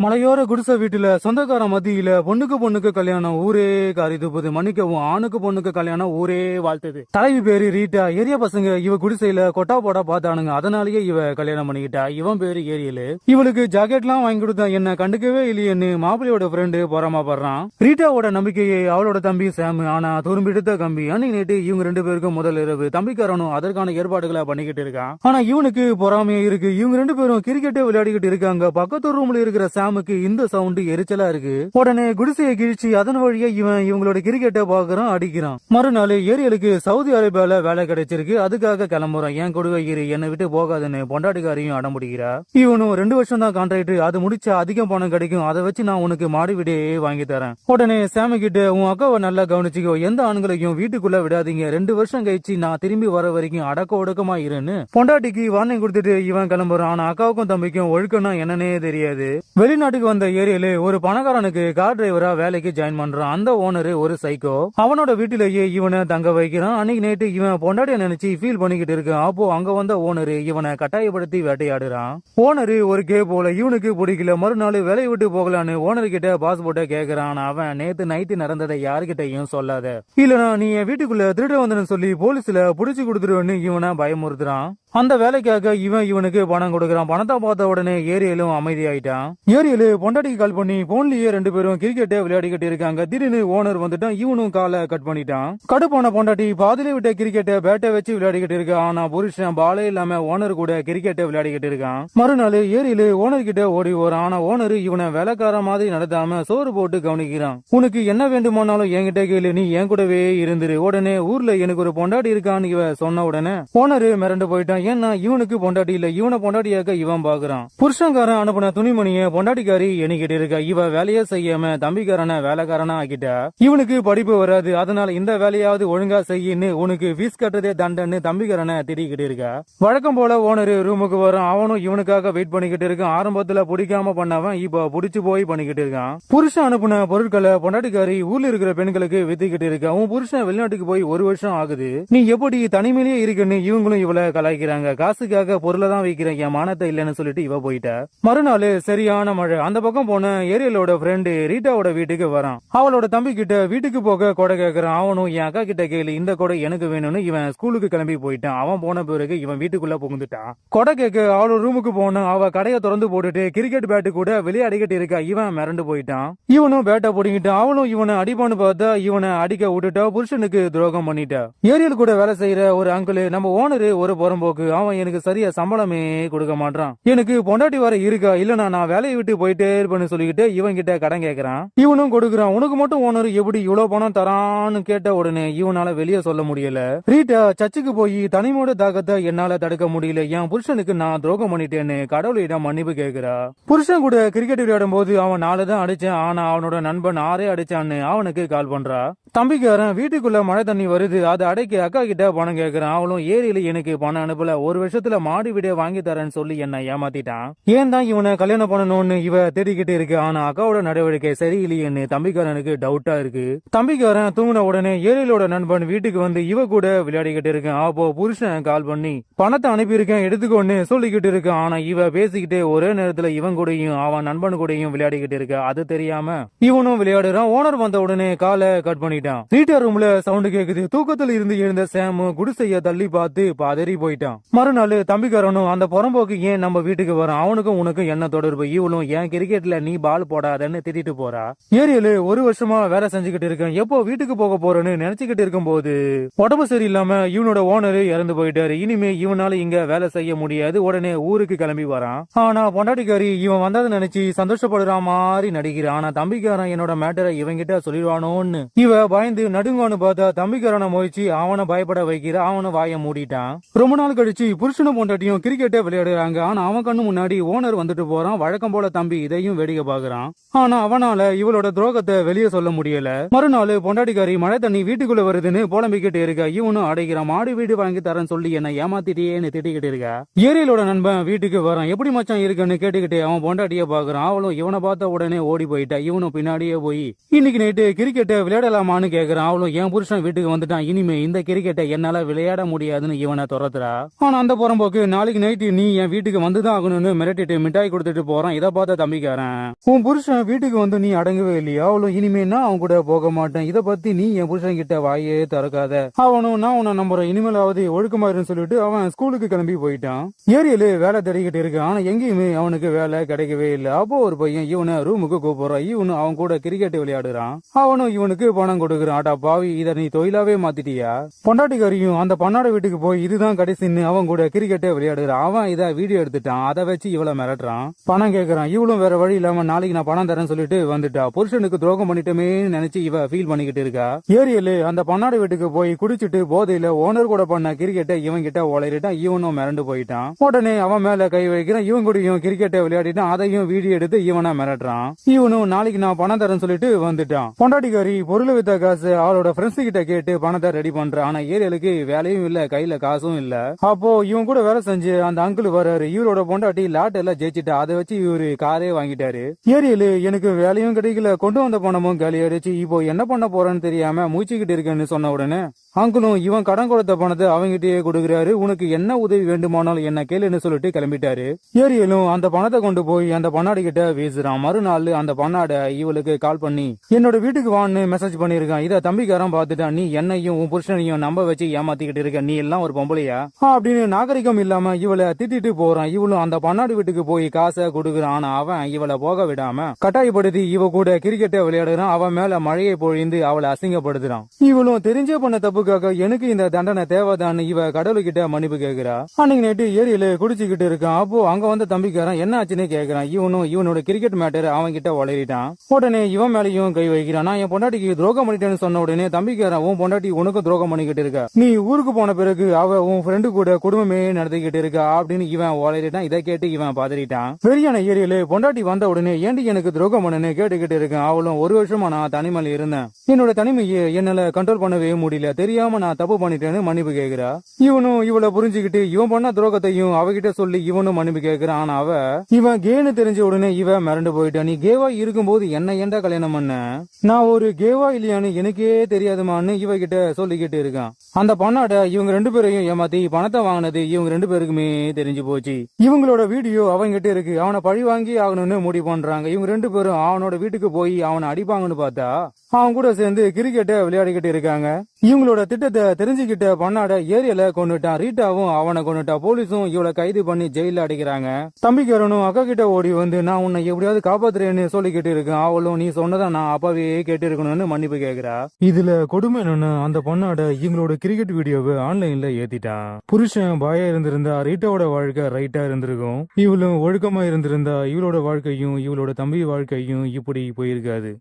மலையோர குடிசை வீட்டுல சொந்தக்கார மத்தியில பொண்ணுக்கு கல்யாணம் ஊரே காரி துப்புது. மன்னிக்கவும், ஆணுக்கு பொண்ணுக்கு கல்யாணம் ஊரே வாழ்த்துது. தலைவி பேரு ரீட்டா. ஏரியா பசங்க இவ குடிசையில கொட்டா போடா பாத்தானுங்க. அதனாலயே இவ கல்யாணம் பண்ணிக்கிட்டா. இவன் பேரு ஏரியலு. இவளுக்கு ஜாக்கெட்லாம் வாங்கி கொடுத்தா என்ன கண்டுக்கவே இல்லையேன்னு மாப்பிள்ளையோட ஃப்ரெண்டு பொறாமப்படுறான். ரீட்டாவோட நம்பிக்கையே அவளோட தம்பி சாம். ஆனா துரும்பிடுத்த கம்பி. அன்னைக்கு நேற்று இவங்க ரெண்டு பேருக்கும் முதல் இரவு. தம்பிக்காரனும் அதற்கான ஏற்பாடுகளை பண்ணிக்கிட்டு இருக்கான். ஆனா இவனுக்கு பொறாமையே இருக்கு. இவங்க ரெண்டு பேரும் கிரிக்கெட்டே விளையாடிக்கிட்டு இருக்காங்க. பக்கத்து ரூம்ல இருக்கிற சாமுக்கு இந்த சவுண்ட் எரிச்சலா இருக்கு. உடனே குடிசையை கிழிச்சு அதன் வழியா இவங்களோட கிரிக்கெட்டை பாக்குறான், அடிக்கிறான். மறுநாள் ஏரியலுக்கு சவுதி அரேபியால வேலை கிடைச்சிருக்கு. அதுக்காக கிளம்புறான். ஏன் கொடுவை இரு, என்னை விட்டு போகாதுன்னு பொண்டாட்டிக்காரையும் அடம் பிடிக்கிறா. இவனும் 2 வருஷம் தான் கான்ட்ராக்ட், அது முடிச்சா அதிகம் பணம் கிடைக்கும், அதை வச்சு நான் உனக்கு மாடி வீடே வாங்கி தரேன். உடனே சாமி கிட்ட உன் அக்காவை நல்லா கவனிச்சுக்கோ, எந்த ஆண்களையும் வீட்டுக்குள்ள விடாதீங்க, 2 வருஷம் கழிச்சு நான் திரும்பி வர வரைக்கும் அடக்க ஒடுக்கமா இருன்னு பொண்டாட்டிக்கு வார்னிங் கொடுத்துட்டு இவன் கிளம்புறான். ஆனா அக்காவுக்கும் தம்பிக்கும் ஒழுக்கம்னா என்னன்னே தெரியாது. வெளிநாட்டுக்கு வந்த ஏரியால ஒரு பணக்காரனுக்கு கார் டிரைவரா வேலைக்கு ஜாயின் பண்றான். அந்த ஓனரு ஒரு சைக்கோ. அவனோட வீட்டிலேயே இவனை தங்க வைக்கிறான். அன்னைக்கு நைட்டு இவன் பொண்டாட்டிய நினைச்சு ஃபீல் பண்ணிக்கிட்டு இருக்கான். அப்போ அங்க வந்த ஓனரு இவனை கட்டாயப்படுத்தி வேட்டையாடுறான். ஓனரு ஒரு கே போல இவனுக்கு பிடிக்கல. மறுநாள் வேலையை விட்டு போகலான்னு ஓனர் கிட்ட பாஸ்போர்ட்டை கேக்குறான். அவன் நேத்து நைட்டு நடந்ததை யாருகிட்டையும் சொல்லாத, இல்லனா நீ என் வீட்டுக்குள்ள திருட வந்தன்னு சொல்லி போலீஸ்ல புடிச்சு கொடுத்துருவேன்னு இவனை பயமுறுத்துறான். அந்த வேலைக்காக இவனுக்கு பணம் கொடுக்கறான். பணத்தை பார்த்த உடனே ஏரியலும் அமைதியாயிட்டான். ஏரியலு பொண்டாட்டிக்கு கால் பண்ணி போன்லயே 2 பேரும் கிரிக்கெட்டை விளையாடிக்கிட்டு இருக்காங்க. திடீர்னு ஓனர் வந்துட்டான். இவனும் காலை கட் பண்ணிட்டான். கடுப்பான பொண்டாட்டி பாதிலே விட்ட கிரிக்கெட்டை பேட்டை வச்சு விளையாடிக்கிட்டு இருக்கான். ஆனா புருஷன் பாலே இல்லாம ஓனர் கூட கிரிக்கெட்டை விளையாடிக்கிட்டு இருக்கான். மறுநாள் ஏரியலு ஓனர் கிட்ட ஓடி வரான். ஆனா ஓனர் இவனை வேலைக்கார மாதிரி நடத்தாம சோறு போட்டு கவனிக்கிறான். உனக்கு என்ன வேண்டுமானாலும் என்கிட்ட கேளு, நீ என் கூடவே இருந்துரு. உடனே ஊர்ல எனக்கு ஒரு பொண்டாட்டி இருக்கான்னு இவ சொன்ன உடனே ஓனர் மிரண்டு போயிட்டான். ஏன்னா இவனுக்கு பொண்டாட்டி இல்ல, இவனை பொண்டாட்டியாக்க இவன் பாக்குறான். புருஷன்காரன் அனுப்பின துணிமணிய பொண்டாட்டிக்காரி எண்ணிக்கிட்டு இருக்கா. இவ வேலையே செய்யாம தம்பிக்காரன வேலைக்காரனா ஆக்கிட்டா. இவனுக்கு படிப்பு வராது, அதனால இந்த வேலையாவது ஒழுங்கா செய்யின்னு உனக்கு ஃபீஸ் கட்டுறதே தண்டன்னு தம்பிக்காரனை திட்டிக்கிட்டு இருக்கா. வழக்கம் போல ஓனரு ரூமுக்கு வரான். அவனும் இவனுக்காக வெயிட் பண்ணிக்கிட்டு இருக்கான். ஆரம்பத்துல பிடிக்காம பண்ணவன் இப்ப புடிச்சு போய் பண்ணிக்கிட்டு இருக்கான். புருஷன் அனுப்பின பொருட்களை பொண்டாட்டிக்காரி ஊர்ல இருக்கிற பெண்களுக்கு வித்துக்கிட்டு இருக்கா. உன் புருஷன் வெளிநாட்டுக்கு போய் 1 வருஷம் ஆகுது, நீ எப்படி தனிமையிலேயே இருக்குன்னு இவங்களும் இவளை கலாய்க்கிறாங்க. காசுக்காக பொருளை தான் வைக்கிறேன், என் மானத்தை இல்லன்னு சொல்லிட்டு இவ போயிட்டா. மறுநாள் சரியான மழை. அந்த பக்கம் போன ஏரியலோட ஃப்ரெண்டு ரீட்டாவோட வீட்டுக்கு வரான். அவளோட தம்பி கிட்ட வீட்டுக்கு போக கொடை கேக்குறான். அவனும் என் அக்கா கிட்ட கேளு, இந்த கொடை எனக்கு வேணும்னு இவன் ஸ்கூலுக்கு கிளம்பி போயிட்டான். அவன் போன பிறகு இவன் வீட்டுக்குள்ள புகுந்துட்டான். கொடை கேட்க அவளோட ரூமுக்கு போன அவ கடையை திறந்து போட்டுட்டு கிரிக்கெட் பேட்டு கூட விளையாடிக்கிட்டு இருக்கா. இவன் மிரண்டு போயிட்டான். இவனும் பேட்டை போடிக்கிட்டான். அவளும் இவனை அடிப்பான்னு பார்த்தா இவனை அடிக்க விட்டுட்டா. புருஷனுக்கு துரோகம் பண்ணிட்டா. ஏரியல் கூட வேலை செய்யற ஒரு அங்கிள், நம்ம ஓனரு ஒரு புறம்போக்கு, அவன் எனக்கு சரியா சம்பளமே கொடுக்க மாட்டான். எனக்கு பொண்டாட்டி வர இருக்கா, இல்லனா நான் வேலையை விட்டு போயிட்டே இருப்பேன்னு சொல்லிக்கிட்டு இவன் கிட்ட கடன் கேக்குறான். இவனும் கொடுக்குறான். உனக்கு மட்டும் ஓனர் எப்படி இவ்வளவு பணம் தரான்னு கேட்ட உடனே இவனால வெளியே சொல்ல முடியல. ரீட்டா சர்ச்சுக்கு போய் தனிமோட தாக்கத்தை என்னால தடுக்க முடியல, என் புருஷனுக்கு நான் துரோகம் பண்ணிட்டேன்னு கடவுளிடம் மன்னிப்பு கேக்குறா. புருஷன் கூட கிரிக்கெட் விளையாடும் போது அவன் 4 தான் அடிச்சான், ஆனா அவனோட நண்பன் 6 அடிச்சான்னு அவனுக்கு கால் பண்றா. தம்பிக்காரன் வீட்டுக்குள்ள மழை தண்ணி வருது, அதை அடைக்க அக்கா கிட்ட பணம் கேக்குறான். அவளும் ஏரியில எனக்கு பணம் அனுப்பல, 1 வருஷத்துல மாடி வீடே வாங்கி தரேன்னு சொல்லி என்ன ஏமாத்திட்டான். ஏன் தான் இவனை கல்யாணம் பண்ணணும்னு இவ தேடிக்கிட்டு இருக்கு. ஆனா அக்காவோட நடவடிக்கை சரியில்லையேன்னு தம்பிக்காரனுக்கு டவுட்டா இருக்கு. தம்பிக்காரன் தூங்கின உடனே ஏரியிலோட நண்பன் வீட்டுக்கு வந்து இவ கூட விளையாடிக்கிட்டு இருக்கான். அப்போ புருஷன் கால் பண்ணி பணத்தை அனுப்பியிருக்கேன் எடுத்துக்கொண்டு சொல்லிக்கிட்டு இருக்கான். ஆனா இவ பேசிக்கிட்டே ஒரே நேரத்துல இவன் கூடயும் அவன் நண்பன் கூடயும் விளையாடிக்கிட்டு இருக்க. அது தெரியாம இவனும் விளையாடுறான். ஓனர் வந்த உடனே காலை கட் பண்ணிட்டான். ரீட்டா ரூம்ல சவுண்ட் கேக்குது. தூக்கத்துல இருந்து எழுந்த சாம் குடிசைய தள்ளி பார்த்து பதறி போயிட்டான். மறுநாள் தம்பிக்காரனும் அந்த புறம்போக்கு ஏன் நம்ம வீட்டுக்கு வரான், அவனுக்கும் உனக்கும் என்ன தொடர்பு, இவளும் ஏன் கிரிக்கெட்ல நீ பால் போடாதன்னு திட்டிட்டு போறா. ஏரியலு 1 வருஷமா வேலை செஞ்சுக்கிட்டு இருக்கேன், எப்போ வீட்டுக்கு போக போறேன்னு நினைச்சுக்கிட்டு இருக்கும் போது உடம்பு சரியில்லாம இவனோட ஓனரு இறந்து போயிட்டாரு. இனிமே இவனால இங்க வேலை செய்ய முடியாது. உடனே ஊருக்கு கிளம்பி வரான். ஆனா பொண்டாட்டிக்காரி இவன் வந்ததை நினைச்சு சந்தோஷப்படுற மாதிரி நடிக்கிறான். ஆனா தம்பிக்காரன் என்னோட மேட்டரை இவங்கிட்ட சொல்லிடுவானோன்னு இவ பயந்து நடுங்கான்னு பார்த்தா தம்பிக்காரனை மோதிச்சு அவனை பயப்பட வைக்கிற. அவனை வாய மூடிட்டான். ரொம்ப நாள் கழிச்சு புருஷனும் பொண்டாட்டியும் கிரிக்கெட்டை விளையாடுறாங்க. ஆனா அவன் கண்ணு முன்னாடி ஓனர் வந்துட்டு போறான். வழக்கம் போல தம்பி இதையும் வேடிக்கை பாக்குறான். ஆனா அவனால இவளோட துரோகத்தை வெளியே சொல்ல முடியல. மறுநாள் பொண்டாட்டிக்காரி மழை தண்ணி வீட்டுக்குள்ள வருதுன்னு புலம்பிக்கிட்டு இருக்கா. இவனும் அடைக்கிறான். மாடி வீடு வாங்கி தரேன்னு சொல்லி என்ன ஏமாத்திட்டேன்னு திட்டிக்கிட்டு இருக்கா. ஏரியலோட நண்பன் வீட்டுக்கு வரான். எப்படி மச்சான் இருக்குன்னு கேட்டுக்கிட்டே அவன் பொண்டாட்டிய பாக்குறான். அவளும் இவனை பார்த்த உடனே ஓடி போயிட்டா. இவனும் பின்னாடியே போய் இன்னைக்கு நைட்டு கிரிக்கெட்டை விளையாடலாமா என்னப்பான்னு கேக்குறான். அவளும் என் புருஷன் வீட்டுக்கு வந்துட்டான், இனிமே இந்த கிரிக்கெட்டை என்னால விளையாட முடியாதுன்னு இவனை துரத்துறா. ஆனா அந்த புறம்போக்கு நாளைக்கு நைட்டு நீ என் வீட்டுக்கு வந்துதான் ஆகணும்னு மிரட்டிட்டு மிட்டாய் கொடுத்துட்டு போறான். இதை பார்த்த தம்பிக்காரன், உன் புருஷன் வீட்டுக்கு வந்து நீ அடங்கவே இல்லையா? அவளும் இனிமே நான் அவன் கூட போக மாட்டேன், இதை பத்தி நீ என் புருஷன் கிட்ட வாயே திறக்காத. அவனும் நான் உன்னை நம்புறேன், இனிமேலாவது ஒழுக்கமாயிருன்னு சொல்லிட்டு அவன் ஸ்கூலுக்கு கிளம்பி போயிட்டான். ஏரியில வேலை தேடிக்கிட்டு இருக்கான். ஆனா எங்கேயுமே அவனுக்கு வேலை கிடைக்கவே இல்லை. அப்போ ஒரு பையன் இவனை ரூமுக்கு கூப்பிடுறான். இவனு அவன் கூட கிரிக்கெட் விளையாடுறான். அவனும் இவனுக்கு பணம் கொடுக்குறான். ஆட்டா பாவி, இதை நீ தொழிலாவே மாத்திட்டியா? பொண்டாட்டிக்காரியும் அந்த பண்ணாட வீட்டுக்கு போய் இதுதான் கடைசின்னு அவன் கூட கிரிக்கெட்டே விளையாடுறான். அவன் இதை வீடியோ எடுத்துட்டான். அதை வச்சு இவளை மிரட்டுறான், பணம் கேட்கறான். இவளும் வேற வழி இல்லாம நாளைக்கு நான் பணம் தரேன்னு சொல்லிட்டு வந்துட்டா. புருஷனுக்கு துரோகம் பண்ணிட்டோமே நினைச்சு இவ ஃபீல் பண்ணிக்கிட்டு இருக்கா. ஏரியலு அந்த பண்ணாட வீட்டுக்கு போய் குடிச்சிட்டு போதையில ஓனர் கூட பண்ண கிரிக்கெட்டை இவன் கிட்ட உளறிட்டான். இவனும் மிரண்டு போயிட்டான். உடனே அவன் மேல கை வைக்கிறான். இவன் கூடயும் கிரிக்கெட்டை விளையாடிட்டான். அதையும் வீடியோ எடுத்து இவனை மிரட்டுறான். இவனும் நாளைக்கு நான் பணம் தரேன்னு சொல்லிட்டு வந்துட்டான். பொண்டாட்டிக்காரி பொருள் வித்த காசு அவளோட ஃப்ரெண்ட்ஸ் கிட்ட கேட்டு பணத்தை ரெடி பண்றான். ஆனா ஏரியலுக்கு வேலையும் இல்ல, கையில காசும் இல்ல. அப்போ இவன் கூட வேலை செஞ்சு அந்த அங்கிள் வர்றாரு. இவரோட பொண்டாட்டி லாட் எல்லாம் ஜெயிச்சுட்டா. அதை வச்சு இவரு காரே வாங்கிட்டாரு. ஏரியலு எனக்கு வேலையும் கிடைக்கல, கொண்டு வந்த பணமும் காலியாயிடுச்சு, இப்போ என்ன பண்ண போறேன்னு தெரியாம மூச்சுக்கிட்டு இருக்கேன்னு சொன்ன உடனே அங்கிளும் இவன் கடன் கொடுத்த பணத்தை அவங்கிட்டயே கொடுக்குறாரு. உனக்கு என்ன உதவி வேண்டுமானாலும் என்ன கேளுன்னு சொல்லிட்டு கிளம்பிட்டாரு. ஏரியலும் அந்த பணத்தை கொண்டு போய் அந்த பண்ணாடி கிட்ட வீசுறான். மறுநாள் அந்த பண்ணாட இவளுக்கு கால் பண்ணி என்னோட வீட்டுக்கு வான்னு மெசேஜ் பண்ணிருக்கான். இத தம்பிக்காரன் பாத்துட்டான். நீ என்னையும் உன் புருஷனையும் நம்ப வச்சு ஏமாத்திக்கிட்டு இருக்க, நீ எல்லாம் ஒரு பொம்பளையா அப்படின்னு நாகரிகம் இல்லாம இவளை திட்டிட்டு போறான். இவளும் அந்த பண்ணாடி வீட்டுக்கு போய் காசை கொடுக்குறான். ஆனா அவன் இவளை போக விடாம கட்டாயப்படுத்தி இவ கூட கிரிக்கெட்டை விளையாடுறான். அவன் மேல மழையை பொழிந்து அவளை அசிங்கப்படுத்துறான். இவளும் தெரிஞ்சே பண்ண தப்புக்காக எனக்கு இந்த தண்டனை தேவைதான் இவ கடவுள்கிட்ட மன்னிப்பு கேக்குறா. அன்னைக்கு நைட்டு ஏரியில குடிச்சுக்கிட்டு இருக்கான். அப்போ அங்க வந்த தம்பிக்காரன் என்ன ஆச்சுன்னு கேக்குறான். இவனும் இவனோட கிரிக்கெட் மேட்டர் அவன் கிட்ட வளரிட்டான். உடனே இவன் மேலையும் கை வைக்கிறான். நான் என் பொண்டாட்டிக்கு துரோகம் பண்ணிட்டேன்னு சொன்ன உடனே தம்பிக்காரன், உன் பொண்டாட்டி உனக்கும் துரோகம் பண்ணிக்கிட்டு இருக்க, நீ ஊருக்கு போன பிறகு அவ உன் ஃப்ரெண்டு கூட குடும்பமே நடத்திக்கிட்டு இருக்கா அப்படின்னு இவன் வளரிட்டான். இதை கேட்டு இவன் பதறிட்டான். வெறியான ஏரியில பொண்டாட்டி வந்த உடனே ஏண்டி எனக்கு துரோகம் பண்ணுன்னு கேட்டுக்கிட்டு இருக்கேன். அவளும் ஒரு வருஷமா நான் தனிமையில இருந்தேன், என்னோட தனிமையை என்னால கண்ட்ரோல் பண்ணவே முடியல, தெரியாம நான் தப்பு பண்ணிட்டேன்னு மன்னிப்பு கேக்குறா. இவனும் இவளை புரிஞ்சுக்கிட்டு இவன் பண்ண துரோகத்தையும் அவகிட்ட சொல்லி இவனும் மன்னிப்பு கேக்குறான். ஆனா அவ இவன் கேன்னு தெரிஞ்ச உடனே இவன் மிரண்டு போயிட்டான். நீ கேவா இருக்கும்போது என்ன ஏண்டா கல்யாணம் பண்ண, நான் ஒரு கேவா இல்லையான்னு எனக்கே தெரியாதுமான்னு இவகிட்ட சொல்லிக்கிட்டு இருக்கான். அந்த பண்ணாட இவங்க ரெண்டு பேரையும் ஏமாத்தி பணத்தை வாங்கினது இவங்க ரெண்டு பேருக்குமே தெரிஞ்சு போச்சு. இவங்களோட வீடியோ அவங்கிட்ட இருக்கு. அவனை பழி வாங்கி ஆகணும்னு முடிவு பண்றாங்க. இவங்க ரெண்டு பேரும் அவனோட வீட்டுக்கு போய் அவனை அடிப்பாங்கன்னு பார்த்தா அவன் கூட சேர்ந்து கிரிக்கெட்டை விளையாடிக்கிட்டு இருக்காங்க. இவங்களோட திட்டத்தை தெரிஞ்சுக்கிட்ட பண்ணாட ஏரியால கொண்டுட்டான். ரீட்டாவும் அவனை கொண்டுட்டா. போலீஸும் இவளை கைது பண்ணி ஜெயில அடைக்கிறாங்க. தம்பிக்காரனும் அக்கா கிட்ட ஓடி வந்து நான் உன்னை எப்படியாவது காப்பாத்துறேன்னு சொல்லிக்கிட்டு இருக்கேன். அவளும் நீ சொன்னதை நான் அப்பாவே கேட்டு இருக்கணும்னு மன்னிப்பு கேக்குறா. இதுல கொடுமை என்னன்னு அந்த பொண்ணாட இவங்களோட கிரிக்கெட் வீடியோவை ஆன்லைன்ல ஏத்திட்டான். புருஷன் பாயா இருந்திருந்தா ரீட்டாவோட வாழ்க்கை ரைட்டா இருந்திருக்கும். இவளும் ஒழுக்கமா இருந்திருந்தா இவளோட வாழ்க்கையும் இவளோட தம்பி வாழ்க்கையும் இப்படி போயிருக்காது.